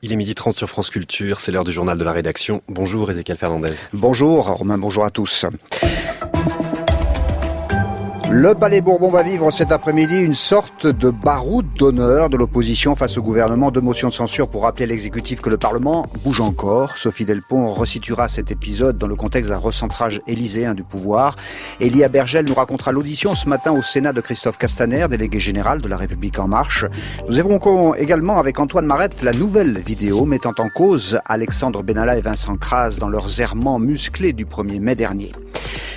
Il est 12h30 sur France Culture, c'est l'heure du journal de la rédaction. Bonjour Ezequiel Fernandez. Bonjour Romain, bonjour à tous. Le Palais Bourbon va vivre cet après-midi une sorte de baroud d'honneur de l'opposition face au gouvernement. Deux motions de censure pour rappeler à l'exécutif que le Parlement bouge encore. Sophie Delpont resituera cet épisode dans le contexte d'un recentrage élyséen du pouvoir. Elia Bergel nous racontera l'audition ce matin au Sénat de Christophe Castaner, délégué général de La République En Marche. Nous évoquerons également avec Antoine Marette la nouvelle vidéo mettant en cause Alexandre Benalla et Vincent Crase dans leurs errements musclés du 1er mai dernier.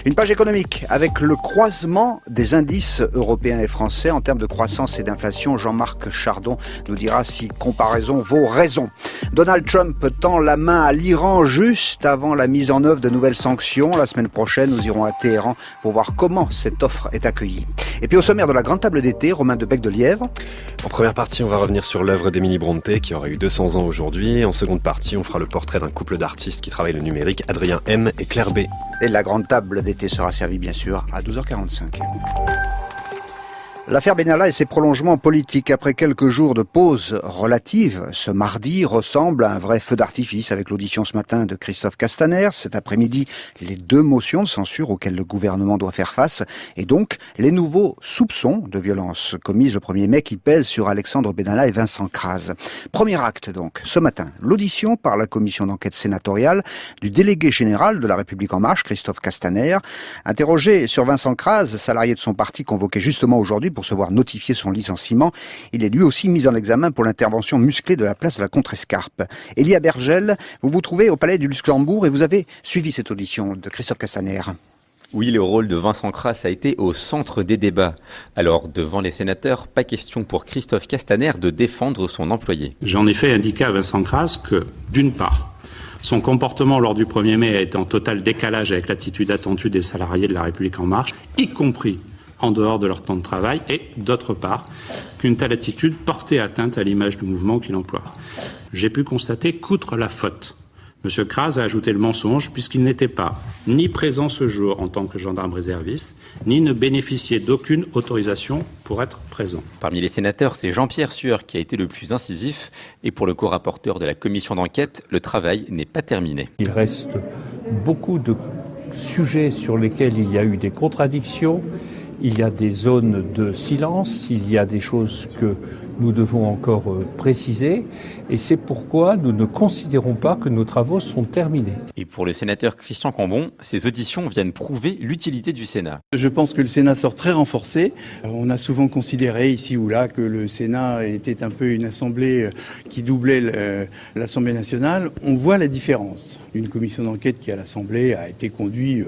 Une page économique avec le croisement des indices européens et français en termes de croissance et d'inflation. Jean-Marc Chardon nous dira si comparaison vaut raison. Donald Trump tend la main à l'Iran juste avant la mise en œuvre de nouvelles sanctions. La semaine prochaine, nous irons à Téhéran pour voir comment cette offre est accueillie. Et puis au sommaire de la grande table d'été, Romain de Bec de Lièvre. En première partie, on va revenir sur l'œuvre d'Émilie Brontë qui aurait eu 200 ans aujourd'hui. En seconde partie, on fera le portrait d'un couple d'artistes qui travaillent le numérique, Adrien M et Claire B. Et la grande table d'été sera servie bien sûr à 12h45. L'affaire Benalla et ses prolongements politiques après quelques jours de pause relative ce mardi ressemblent à un vrai feu d'artifice avec l'audition ce matin de Christophe Castaner. Cet après-midi, les deux motions de censure auxquelles le gouvernement doit faire face et donc les nouveaux soupçons de violence commises le 1er mai qui pèsent sur Alexandre Benalla et Vincent Crase. Premier acte donc, ce matin, l'audition par la commission d'enquête sénatoriale du délégué général de La République En Marche, Christophe Castaner. Interrogé sur Vincent Crase, salarié de son parti convoqué justement aujourd'hui pour se voir notifier son licenciement, il est lui aussi mis en examen pour l'intervention musclée de la place de la Contrescarpe. Elia Bergel, vous vous trouvez au Palais du Luxembourg et vous avez suivi cette audition de Christophe Castaner. Oui, le rôle de Vincent Crase a été au centre des débats. Alors, devant les sénateurs, pas question pour Christophe Castaner de défendre son employé. J'ai en effet indiqué à Vincent Crase que, d'une part, son comportement lors du 1er mai a été en total décalage avec l'attitude attendue des salariés de La République En Marche, y compris en dehors de leur temps de travail, et d'autre part, qu'une telle attitude portait atteinte à l'image du mouvement qu'il emploie. J'ai pu constater qu'outre la faute, M. Crase a ajouté le mensonge puisqu'il n'était pas ni présent ce jour en tant que gendarme réserviste, ni ne bénéficiait d'aucune autorisation pour être présent. Parmi les sénateurs, c'est Jean-Pierre Sueur qui a été le plus incisif. Et pour le co-rapporteur de la commission d'enquête, le travail n'est pas terminé. Il reste beaucoup de sujets sur lesquels il y a eu des contradictions. Il y a des zones de silence, il y a des choses que nous devons encore préciser et c'est pourquoi nous ne considérons pas que nos travaux sont terminés. Et pour le sénateur Christian Cambon, ces auditions viennent prouver l'utilité du Sénat. Je pense que le Sénat sort très renforcé. On a souvent considéré ici ou là que le Sénat était un peu une assemblée qui doublait l'Assemblée nationale. On voit la différence. Une commission d'enquête qui à l'Assemblée a été conduite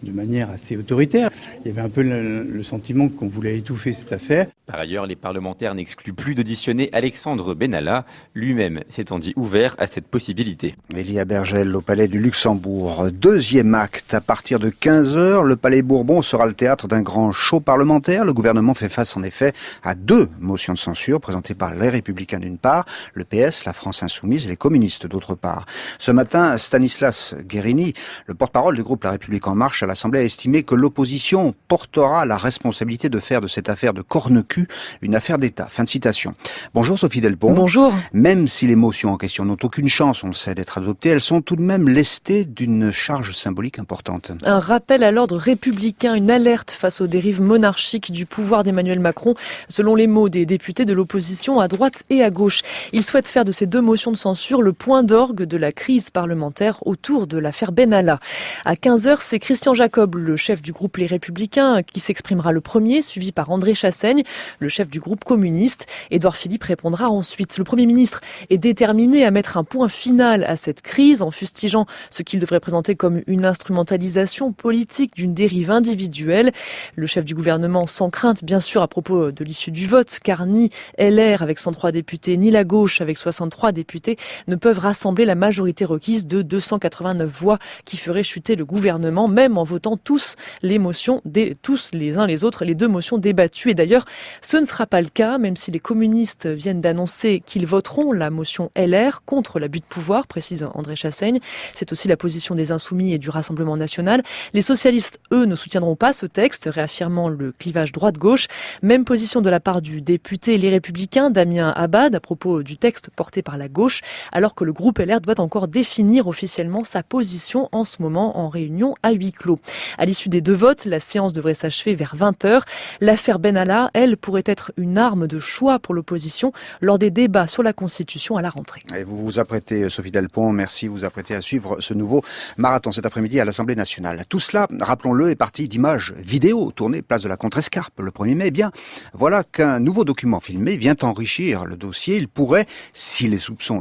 de manière assez autoritaire. Il y avait un peu le sentiment qu'on voulait étouffer cette affaire. Par ailleurs, les parlementaires n'excluent plus d'auditionner Alexandre Benalla. Lui-même s'étant dit ouvert à cette possibilité. Elia Bergel au Palais du Luxembourg. Deuxième acte, à partir de 15h, le Palais Bourbon sera le théâtre d'un grand show parlementaire. Le gouvernement fait face en effet à deux motions de censure présentées par les Républicains d'une part, le PS, la France Insoumise et les communistes d'autre part. Ce matin, Stanislas Guerini, le porte-parole du groupe La République En Marche à l'Assemblée, a estimé que l'opposition portera la responsabilité de faire de cette affaire de corne-cul une affaire d'État. Fin de citation. Bonjour Sophie Delpont. Bonjour. Même si les motions en question n'ont aucune chance, on le sait, d'être adoptées, elles sont tout de même lestées d'une charge symbolique importante. Un rappel à l'ordre républicain, une alerte face aux dérives monarchiques du pouvoir d'Emmanuel Macron, selon les mots des députés de l'opposition à droite et à gauche. Ils souhaitent faire de ces deux motions de censure le point d'orgue de la crise parlementaire autour de l'affaire Benalla. À 15h, c'est Christian Jacob, le chef du groupe Les Républicains, qui s'exprimera le premier, suivi par André Chassaigne, le chef du groupe communiste. Édouard Philippe répondra ensuite. Le Premier ministre est déterminé à mettre un point final à cette crise en fustigeant ce qu'il devrait présenter comme une instrumentalisation politique d'une dérive individuelle. Le chef du gouvernement sans crainte, bien sûr, à propos de l'issue du vote, car ni LR avec 103 députés, ni la gauche avec 63 députés ne peuvent rassembler la majorité requise de 289 voix qui ferait chuter le gouvernement, même en votant tous les motions tous les uns les autres les deux motions débattues. Et d'ailleurs, ce ne sera pas le cas, même si les communistes viennent d'annoncer qu'ils voteront la motion LR contre l'abus de pouvoir, précise André Chassaigne. C'est aussi la position des Insoumis et du Rassemblement national. Les socialistes, eux, ne soutiendront pas ce texte, réaffirmant le clivage droite-gauche. Même position de la part du député Les Républicains, Damien Abad, à propos du texte porté par la gauche, alors que le groupe LR doit encore définir officiellement sa position en ce moment en réunion à huis clos. À l'issue des deux votes, la séance devrait s'achever vers 20h. L'affaire Benalla, elle, pourrait être une arme de choix pour l'opposition lors des débats sur la Constitution à la rentrée. Et vous vous apprêtez, Sophie Delpont, merci, vous vous apprêtez à suivre ce nouveau marathon cet après-midi à l'Assemblée nationale. Tout cela, rappelons-le, est parti d'images vidéo tournées place de la Contrescarpe le 1er mai. Eh bien, voilà qu'un nouveau document filmé vient enrichir le dossier. Il pourrait, si les soupçons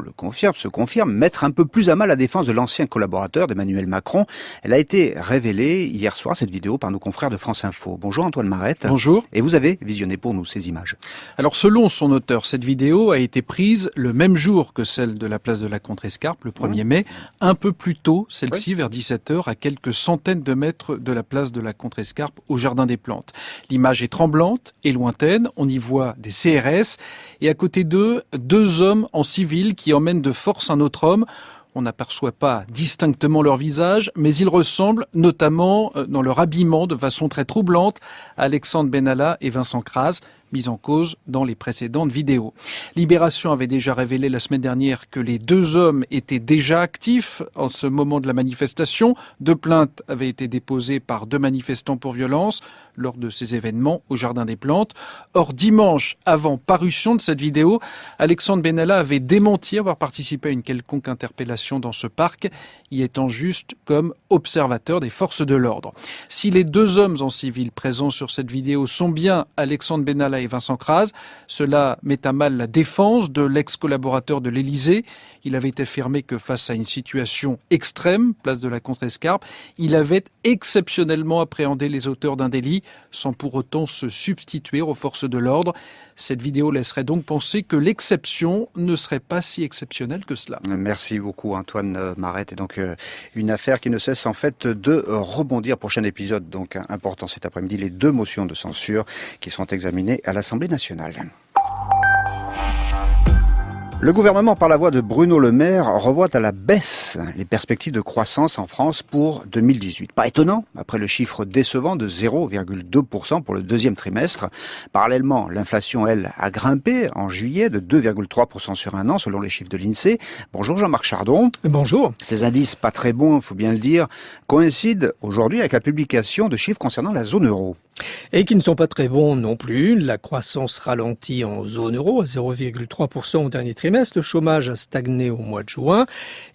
se confirment, mettre un peu plus à mal la défense de l'ancien collaborateur d'Emmanuel Macron. Elle a été révélée hier soir, cette vidéo, par nos confrères de France Info. Bonjour Antoine Marette. Bonjour. Et vous avez visionné pour nous ces images. Alors selon son auteur, cette vidéo a été prise le même jour que celle de la place de la Contrescarpe, le 1er mai, un peu plus tôt, celle-ci vers 17h, à quelques centaines de mètres de la place de la Contrescarpe, au Jardin des Plantes. L'image est tremblante et lointaine, on y voit des CRS, et à côté d'eux, deux hommes en civil qui emmènent de force un autre homme. On n'aperçoit pas distinctement leur visage, mais ils ressemblent, notamment dans leur habillement, de façon très troublante, à Alexandre Benalla et Vincent Kras, mis en cause dans les précédentes vidéos. Libération avait déjà révélé la semaine dernière que les deux hommes étaient déjà actifs en ce moment de la manifestation. 2 plaintes avaient été déposées par 2 manifestants pour violence lors de ces événements au Jardin des Plantes. Or, dimanche, avant parution de cette vidéo, Alexandre Benalla avait démenti avoir participé à une quelconque interpellation dans ce parc, y étant juste comme observateur des forces de l'ordre. Si les 2 hommes en civil présents sur cette vidéo sont bien Alexandre Benalla et Vincent Kras, cela met à mal la défense de l'ex-collaborateur de l'Élysée. Il avait affirmé que face à une situation extrême, place de la Contrescarpe, il avait exceptionnellement appréhendé les auteurs d'un délit sans pour autant se substituer aux forces de l'ordre. Cette vidéo laisserait donc penser que l'exception ne serait pas si exceptionnelle que cela. Merci beaucoup Antoine Marette. Et donc une affaire qui ne cesse en fait de rebondir. Prochain épisode donc important cet après-midi, les 2 motions de censure qui seront examinées à l'Assemblée nationale. Le gouvernement, par la voix de Bruno Le Maire, revoit à la baisse les perspectives de croissance en France pour 2018. Pas étonnant, après le chiffre décevant de 0,2% pour le 2e trimestre. Parallèlement, l'inflation, elle, a grimpé en juillet de 2,3% sur un an, selon les chiffres de l'INSEE. Bonjour Jean-Marc Chardon. Bonjour. Ces indices, pas très bons, il faut bien le dire, coïncident aujourd'hui avec la publication de chiffres concernant la zone euro. Et qui ne sont pas très bons non plus. La croissance ralentit en zone euro à 0,3% au dernier trimestre. Le chômage a stagné au mois de juin.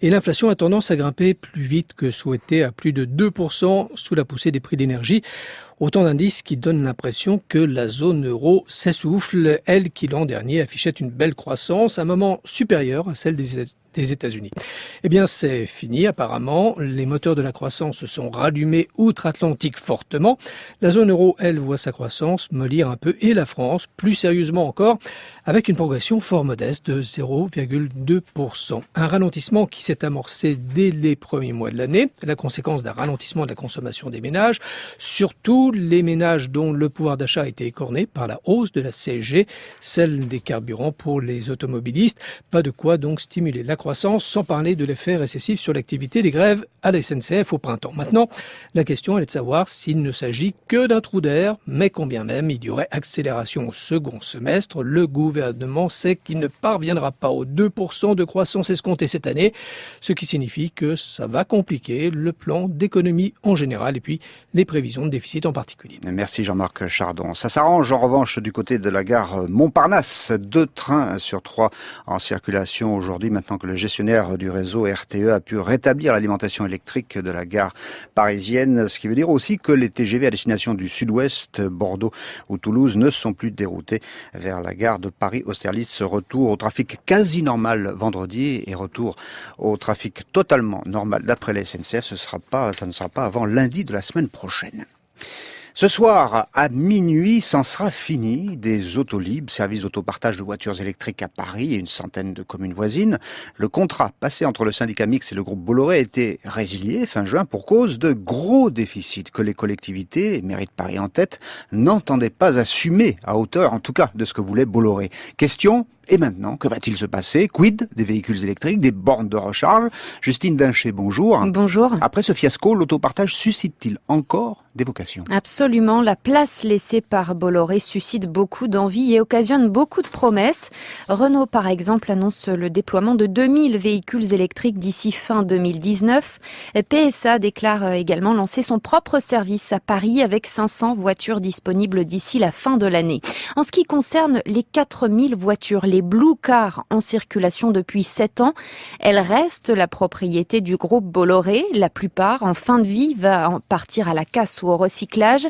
Et l'inflation a tendance à grimper plus vite que souhaité à plus de 2% sous la poussée des prix d'énergie. Autant d'indices qui donnent l'impression que la zone euro s'essouffle, elle qui l'an dernier affichait une belle croissance, à un moment supérieur à celle des États-Unis. Eh bien, c'est fini apparemment. Les moteurs de la croissance se sont rallumés outre-Atlantique fortement. La zone euro, elle, voit sa croissance mollir un peu et la France, plus sérieusement encore, avec une progression fort modeste de 0,2%. Un ralentissement qui s'est amorcé dès les premiers mois de l'année, la conséquence d'un ralentissement de la consommation des ménages, surtout les ménages dont le pouvoir d'achat a été écorné par la hausse de la CSG, celle des carburants pour les automobilistes. Pas de quoi donc stimuler la croissance, sans parler de l'effet récessif sur l'activité des grèves à la SNCF au printemps. Maintenant, la question elle est de savoir s'il ne s'agit que d'un trou d'air, mais combien même il y aurait accélération au second semestre. Le gouvernement sait qu'il ne parviendra pas aux 2% de croissance escomptée cette année, ce qui signifie que ça va compliquer le plan d'économie en général et puis les prévisions de déficit en particulier. Merci Jean-Marc Chardon. Ça s'arrange en revanche du côté de la gare Montparnasse. 2 trains sur 3 en circulation aujourd'hui, maintenant que le gestionnaire du réseau RTE a pu rétablir l'alimentation électrique de la gare parisienne, ce qui veut dire aussi que les TGV à destination du sud-ouest, Bordeaux ou Toulouse, ne sont plus déroutés vers la gare de Paris-Austerlitz. Retour au trafic quasi normal vendredi et retour au trafic totalement normal d'après la SNCF. Ça ne sera pas avant lundi de la semaine prochaine. Ce soir, à minuit, c'en sera fini des Autolib, service d'autopartage de voitures électriques à Paris et une centaine de communes voisines. Le contrat passé entre le syndicat mixte et le groupe Bolloré a été résilié fin juin pour cause de gros déficits que les collectivités, et mairie de Paris en tête, n'entendaient pas assumer à hauteur, en tout cas, de ce que voulait Bolloré. Question: et maintenant, que va-t-il se passer? Quid des véhicules électriques, des bornes de recharge? Justine Dincher, bonjour. Bonjour. Après ce fiasco, l'autopartage suscite-t-il encore des vocations? Absolument. La place laissée par Bolloré suscite beaucoup d'envie et occasionne beaucoup de promesses. Renault, par exemple, annonce le déploiement de 2000 véhicules électriques d'ici fin 2019. PSA déclare également lancer son propre service à Paris avec 500 voitures disponibles d'ici la fin de l'année. En ce qui concerne les 4000 voitures, les Blue Cars en circulation depuis 7 ans, elles restent la propriété du groupe Bolloré. La plupart, en fin de vie, va partir à la casse ou au recyclage.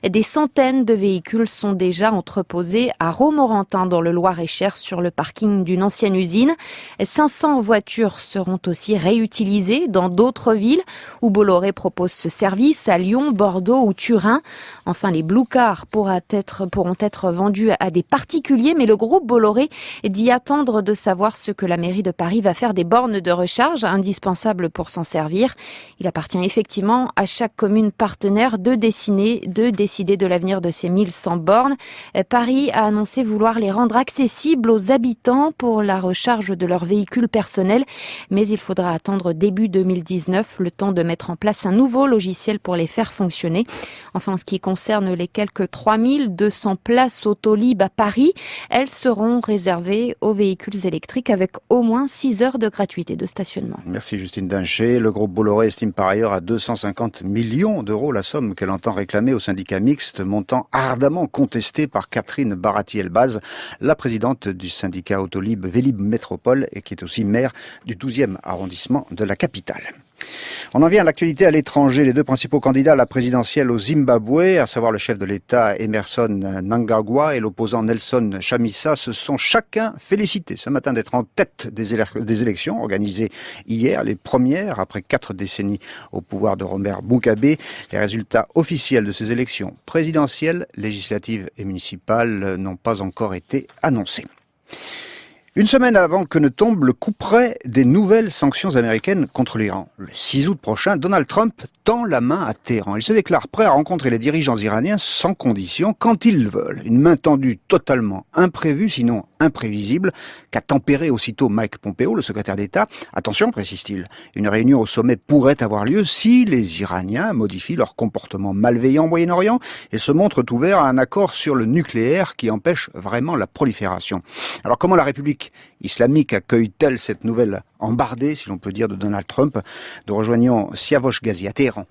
Des centaines de véhicules sont déjà entreposés à Romorantin dans le Loir-et-Cher sur le parking d'une ancienne usine. 500 voitures seront aussi réutilisées dans d'autres villes où Bolloré propose ce service, à Lyon, Bordeaux ou Turin. Enfin, les Blue Cars pourront être vendus à des particuliers, mais le groupe Bolloré dit attendre de savoir ce que la mairie de Paris va faire des bornes de recharge indispensables pour s'en servir. Il appartient effectivement à chaque commune partenaire de décider de l'avenir de ces 1100 bornes. Paris a annoncé vouloir les rendre accessibles aux habitants pour la recharge de leurs véhicules personnels, mais il faudra attendre début 2019, le temps de mettre en place un nouveau logiciel pour les faire fonctionner. Enfin, en ce qui concerne les quelques 3200 places Autolib à Paris, elles seront réservées aux véhicules électriques avec au moins 6 heures de gratuité de stationnement. Merci Justine Dincher. Le groupe Bolloré estime par ailleurs à 250 millions d'euros la somme qu'elle entend réclamer au syndicat mixte, montant ardemment contesté par Catherine Barati-Elbaz, la présidente du syndicat Autolib Vélib Métropole et qui est aussi maire du 12e arrondissement de la capitale. On en vient à l'actualité à l'étranger. Les deux principaux candidats à la présidentielle au Zimbabwe, à savoir le chef de l'État Emerson Mnangagwa et l'opposant Nelson Chamisa, se sont chacun félicités ce matin d'être en tête des élections organisées hier, les premières après 4 décennies au pouvoir de Robert Mugabe. Les résultats officiels de ces élections présidentielles, législatives et municipales n'ont pas encore été annoncés. Une semaine avant que ne tombe le couperet des nouvelles sanctions américaines contre l'Iran, le 6 août prochain, Donald Trump tend la main à Téhéran. Il se déclare prêt à rencontrer les dirigeants iraniens sans condition, quand ils le veulent. Une main tendue totalement imprévue, sinon imprévisible, qu'a tempéré aussitôt Mike Pompeo, le secrétaire d'État. Attention, précise-t-il, une réunion au sommet pourrait avoir lieu si les Iraniens modifient leur comportement malveillant au Moyen-Orient et se montrent ouverts à un accord sur le nucléaire qui empêche vraiment la prolifération. Alors comment la République islamique accueille-t-elle cette nouvelle embardée, si l'on peut dire, de Donald Trump? Nous rejoignons Siavosh Ghazi à Téhéran.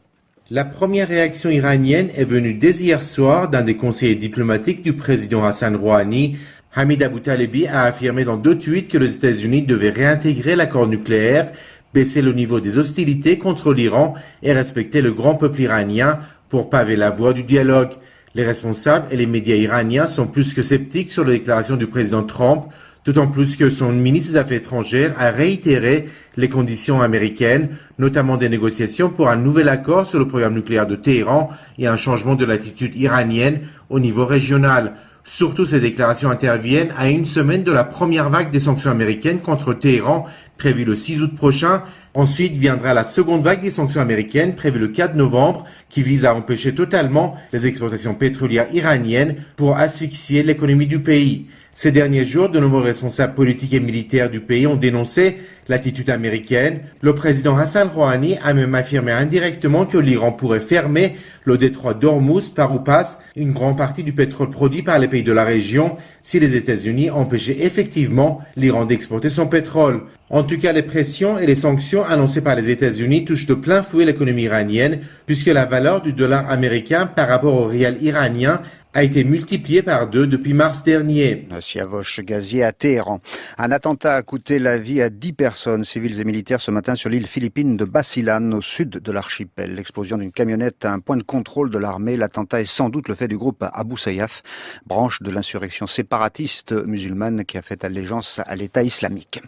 La première réaction iranienne est venue dès hier soir d'un des conseillers diplomatiques du président Hassan Rouhani. Hamid Abou-Talebi a affirmé dans 2 tweets que les États-Unis devaient réintégrer l'accord nucléaire, baisser le niveau des hostilités contre l'Iran et respecter le grand peuple iranien pour paver la voie du dialogue. Les responsables et les médias iraniens sont plus que sceptiques sur la déclaration du président Trump, d'autant plus que son ministre des Affaires étrangères a réitéré les conditions américaines, notamment des négociations pour un nouvel accord sur le programme nucléaire de Téhéran et un changement de l'attitude iranienne au niveau régional. Surtout, ces déclarations interviennent à une semaine de la première vague des sanctions américaines contre Téhéran, prévue le 6 août prochain. Ensuite viendra la seconde vague des sanctions américaines, prévue le 4 novembre, qui vise à empêcher totalement les exportations pétrolières iraniennes pour asphyxier l'économie du pays. Ces derniers jours, de nombreux responsables politiques et militaires du pays ont dénoncé l'attitude américaine. Le président Hassan Rouhani a même affirmé indirectement que l'Iran pourrait fermer le détroit d'Ormuz par où passe une grande partie du pétrole produit par les pays de la région si les États-Unis empêchaient effectivement l'Iran d'exporter son pétrole. En tout cas, les pressions et les sanctions annoncées par les États-Unis touchent de plein fouet l'économie iranienne puisque la valeur du dollar américain par rapport au rial iranien a été multiplié par 2 depuis mars dernier. Siavosh gazier à Téhéran. Un attentat a coûté la vie à 10 personnes, civiles et militaires, ce matin sur l'île philippine de Basilan, au sud de l'archipel. L'explosion d'une camionnette à un point de contrôle de l'armée. L'attentat est sans doute le fait du groupe Abu Sayyaf, branche de l'insurrection séparatiste musulmane qui a fait allégeance à l'État islamique.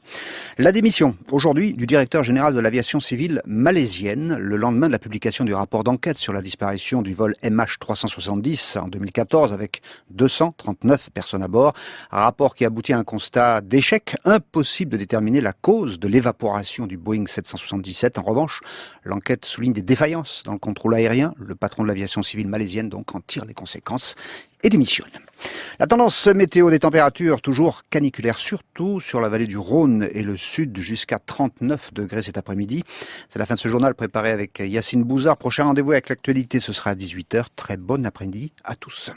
La démission, aujourd'hui, du directeur général de l'aviation civile malaisienne, le lendemain de la publication du rapport d'enquête sur la disparition du vol MH370 en 2014, avec 239 personnes à bord. Un rapport qui aboutit à un constat d'échec, impossible de déterminer la cause de l'évaporation du Boeing 777. En revanche, l'enquête souligne des défaillances dans le contrôle aérien. Le patron de l'aviation civile malaisienne donc en tire les conséquences et démissionne. La tendance météo des températures toujours caniculaires, surtout sur la vallée du Rhône et le sud, jusqu'à 39 degrés cet après-midi. C'est la fin de ce journal préparé avec Yacine Bouzard. Prochain rendez-vous avec l'actualité, ce sera à 18h. Très bon après-midi à tous.